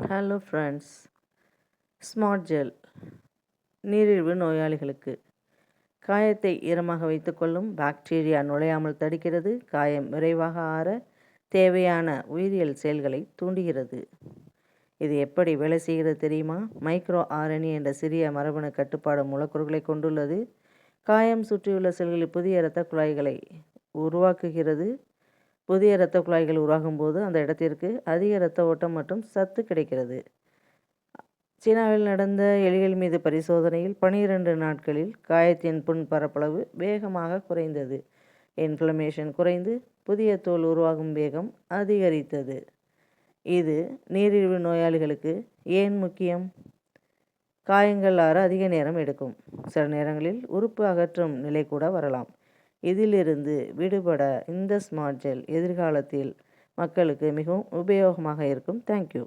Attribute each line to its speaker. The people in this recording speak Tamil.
Speaker 1: Hello friends. ஸ்மார்ட் ஜெல் நீரிழிவு நோயாளிகளுக்கு காயத்தை ஈரமாக வைத்துக்கொள்ளும், பாக்டீரியா நுழையாமல் தடுக்கிறது, காயம் விரைவாக ஆற தேவையான உயிரியல் செயல்களை தூண்டுகிறது. இது எப்படி வேலை செய்கிறது தெரியுமா? மைக்ரோ ஆர்என்ஏ என்ற சிறிய மரபணு கட்டுப்பாடு மூலக்கூறுகளை கொண்டுள்ளது. காயம் சுற்றியுள்ள செல்களில் புதிய இரத்த குழாய்களை உருவாக்குகிறது. புதிய இரத்த குழாய்கள் உருவாகும் போது அந்த இடத்திற்கு அதிக இரத்த ஓட்டம் மற்றும் சத்து கிடைக்கிறது. சீனாவில் நடந்த எலிகள் மீது பரிசோதனையில் 12 நாட்களில் காயத்தின் புண் பரப்பளவு வேகமாக குறைந்தது. இன்ஃப்ளமேஷன் குறைந்து புதிய தோல் உருவாகும் வேகம் அதிகரித்தது. இது நீரிழிவு நோயாளிகளுக்கு ஏன் முக்கியம்? காயங்கள் ஆற அதிக நேரம் எடுக்கும். சில நேரங்களில் உறுப்பு அகற்றும் நிலை கூட வரலாம். இதிலிருந்து விடுபட இந்த ஸ்மார்ட் ஜெல் எதிர்காலத்தில் மக்களுக்கு மிகவும் உபயோகமாக இருக்கும். தேங்க்யூ.